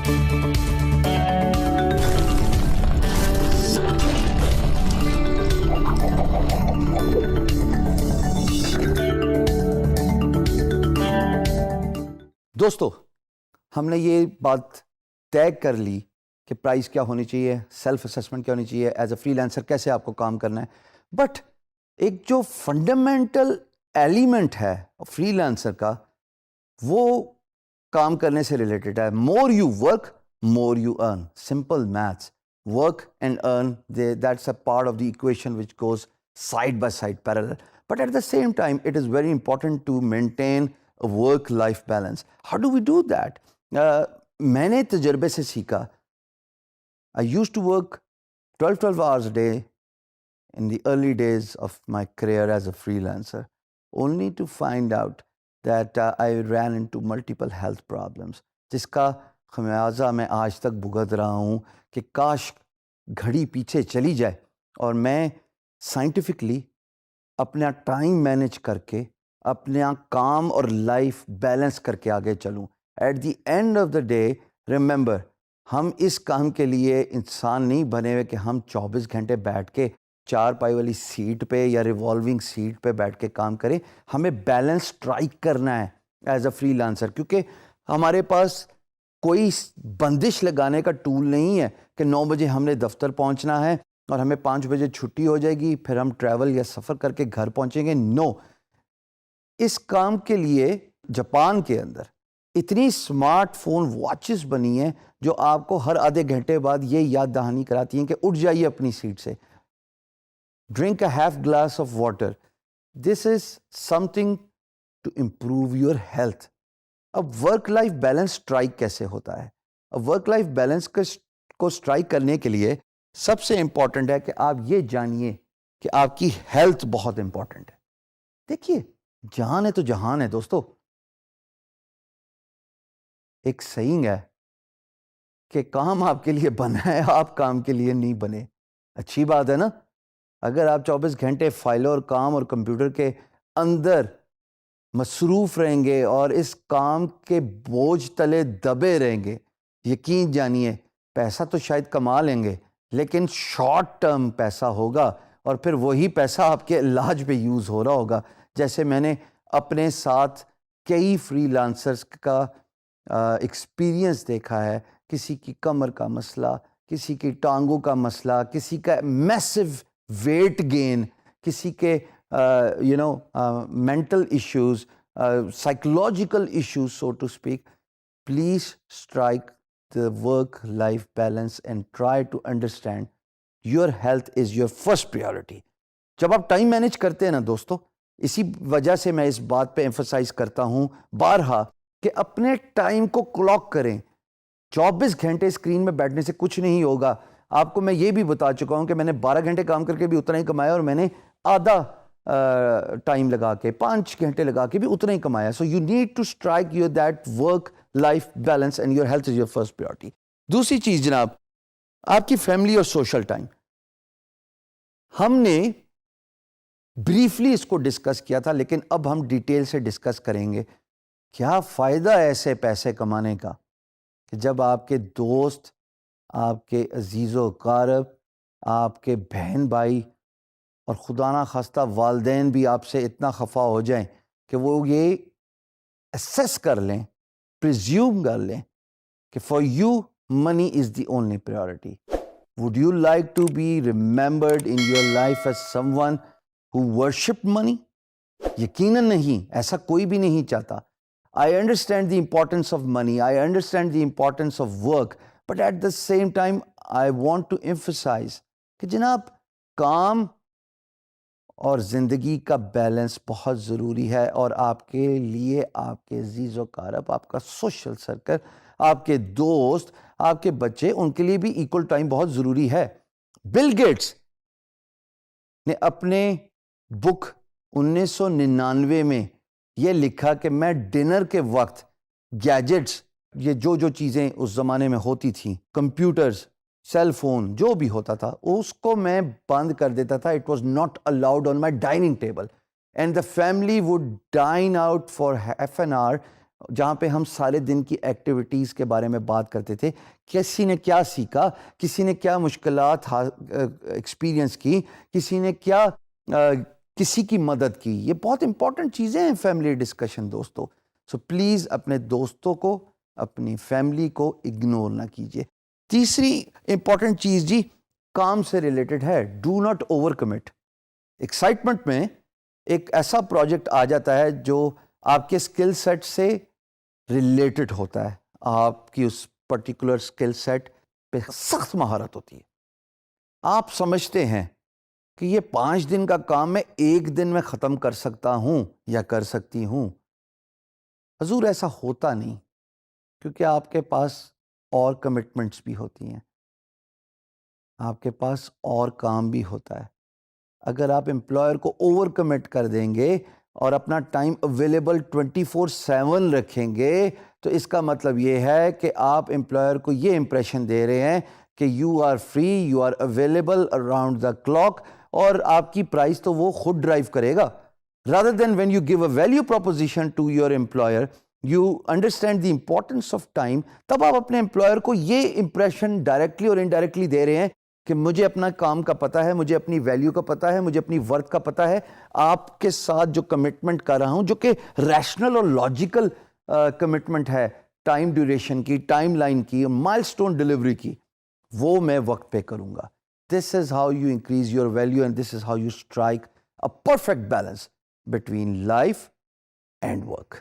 دوستو ہم نے یہ بات طے کر لی کہ پرائز کیا ہونی چاہیے، سیلف اسیسمنٹ کیا ہونی چاہیے، ایز اے فری لانسر کیسے آپ کو کام کرنا ہے. بٹ ایک جو فنڈامنٹل ایلیمنٹ ہے فری لانسر کا، وہ کام کرنے سے ریلیٹڈ ہے. More you work more you earn. Simple maths. Work and earn, that's a part of the equation which goes side by side parallel. But at the same time, it is very important to maintain a work-life balance. How do we do that? میں نے تجربے سے سیکھا. I used to work 12 hours a day in the early days of my career as a freelancer, only to find out that I ran into multiple health problems. جس کا خمیازہ میں آج تک بھگت رہا ہوں کہ کاش گھڑی پیچھے چلی جائے اور میں سائنٹیفکلی اپنا ٹائم مینیج کر کے اپنا کام اور لائف بیلنس کر کے آگے چلوں. At the end of the day remember, ہم اس کام کے لیے انسان نہیں بنے ہوئے کہ ہم 24 گھنٹے بیٹھ کے 4 پائی والی سیٹ پہ یا ریوالونگ سیٹ پہ بیٹھ کے کام کریں. ہمیں بیلنس اسٹرائک کرنا ہے ایز اے فری لانسر، کیونکہ ہمارے پاس کوئی بندش لگانے کا ٹول نہیں ہے کہ 9 بجے ہم نے دفتر پہنچنا ہے اور ہمیں 5 بجے چھٹی ہو جائے گی، پھر ہم ٹریول یا سفر کر کے گھر پہنچیں گے. نو. اس کام کے لیے جاپان کے اندر اتنی اسمارٹ فون واچز بنی ہیں جو آپ کو ہر آدھے گھنٹے بعد یہ یاد دہانی کراتی ہیں کہ اٹھ جائیے اپنی سیٹ سے. Drink a half glass of water. This is something to improve your health. اب ورک لائف بیلنس اسٹرائک کیسے ہوتا ہے؟ اب ورک لائف بیلنس کو اسٹرائک کرنے کے لیے سب سے امپورٹنٹ ہے کہ آپ یہ جانیے کہ آپ کی ہیلتھ بہت امپورٹنٹ ہے. دیکھیے، جان ہے تو جہان ہے دوستو. ایک سیئنگ ہے کہ کام آپ کے لیے بنا ہے، آپ کام کے لیے نہیں بنے. اچھی بات ہے نا؟ اگر آپ 24 گھنٹے فائلوں اور کام اور کمپیوٹر کے اندر مصروف رہیں گے اور اس کام کے بوجھ تلے دبے رہیں گے، یقین جانیے پیسہ تو شاید کما لیں گے لیکن شارٹ ٹرم پیسہ ہوگا اور پھر وہی پیسہ آپ کے علاج پہ یوز ہو رہا ہوگا. جیسے میں نے اپنے ساتھ کئی فری لانسرز کا ایکسپیرینس دیکھا ہے. کسی کی کمر کا مسئلہ، کسی کی ٹانگوں کا مسئلہ، کسی کا میسو ویٹ گین، کسی کے mental issues, psychological issues, so to speak. Please strike the work-life balance and try to understand your health is your first priority. جب آپ ٹائم مینیج کرتے ہیں نا دوستو، اسی وجہ سے میں اس بات پہ ایمفسائز کرتا ہوں بارہا کہ اپنے ٹائم کو کلاک کریں. 24 گھنٹے اسکرین میں بیٹھنے سے کچھ نہیں ہوگا. آپ کو میں یہ بھی بتا چکا ہوں کہ میں نے 12 گھنٹے کام کر کے بھی اتنا ہی کمایا اور میں نے آدھا ٹائم لگا کے 5 گھنٹے لگا کے بھی اتنا ہی کمایا. So you need to strike your that work life balance and your health is your first priority. دوسری چیز جناب، آپ کی فیملی اور سوشل ٹائم. ہم نے بریفلی اس کو ڈسکس کیا تھا لیکن اب ہم ڈیٹیل سے ڈسکس کریں گے. کیا فائدہ ایسے پیسے کمانے کا کہ جب آپ کے دوست، آپ کے عزیز و اقارب، آپ کے بہن بھائی اور خدا نہ خواستہ والدین بھی آپ سے اتنا خفا ہو جائیں کہ وہ یہ اسیس کر لیں، پریزیوم کر لیں کہ for you money is the only priority. Would you like to be remembered in your life as someone who worship money? یقیناً نہیں، ایسا کوئی بھی نہیں چاہتا. I understand the importance of money, I understand the importance of work, but at the same time I want to emphasize کہ جناب کام اور زندگی کا بیلنس بہت ضروری ہے، اور آپ کے لیے آپ کے عزیز و اقارب، آپ کا سوشل سرکل، آپ کے دوست، آپ کے بچے، ان کے لیے بھی ایکول ٹائم بہت ضروری ہے. بل گیٹس نے اپنے بک 1999 میں یہ لکھا کہ میں ڈنر کے وقت گیجٹس، یہ جو چیزیں اس زمانے میں ہوتی تھیں، کمپیوٹرز، سیل فون، جو بھی ہوتا تھا، اس کو میں بند کر دیتا تھا. It was not allowed on my dining table and the family would dine out for half an hour جہاں پہ ہم سارے دن کی ایکٹیویٹیز کے بارے میں بات کرتے تھے. کسی نے کیا سیکھا, کسی نے کیا مشکلات ایکسپیرینس کی, کسی نے کیا کسی کی مدد کی. یہ بہت امپورٹنٹ چیزیں ہیں فیملی ڈسکشن دوستو. سو پلیز اپنے دوستوں کو, اپنی فیملی کو اگنور نہ کیجیے. تیسری امپورٹنٹ چیز جی کام سے ریلیٹڈ ہے, do not over commit. Excitement میں ایک ایسا پروجیکٹ آ جاتا ہے جو آپ کے اسکل سیٹ سے ریلیٹڈ ہوتا ہے, آپ کی اس پرٹیکولر اسکل سیٹ پہ سخت مہارت ہوتی ہے. آپ سمجھتے ہیں کہ یہ 5 دن کا کام میں 1 دن میں ختم کر سکتا ہوں یا کر سکتی ہوں. حضور ایسا ہوتا نہیں, کیونکہ آپ کے پاس اور کمٹمنٹس بھی ہوتی ہیں, آپ کے پاس اور کام بھی ہوتا ہے. اگر آپ امپلائر کو اوور کمٹ کر دیں گے اور اپنا ٹائم اویلیبل 24/7 رکھیں گے تو اس کا مطلب یہ ہے کہ آپ امپلائر کو یہ امپریشن دے رہے ہیں کہ you are free, you are available around the clock, اور آپ کی پرائز تو وہ خود ڈرائیو کرے گا. rather than when you give a value proposition to your employer, you understand the importance of time, تب آپ اپنے امپلائر کو یہ امپریشن ڈائریکٹلی اور انڈائریکٹلی دے رہے ہیں کہ مجھے اپنا کام کا پتہ ہے, مجھے اپنی ویلیو کا پتہ ہے, مجھے اپنی ورتھ کا پتہ ہے. آپ کے ساتھ جو کمٹمنٹ کر رہا ہوں, جو کہ ریشنل اور لاجیکل کمٹمنٹ ہے, ٹائم ڈیوریشن کی, ٹائم لائن کی, مائل سٹون ڈیلیوری کی, وہ میں وقت پہ کروں گا. This is how you increase your value and this is how you strike a perfect balance between life and work.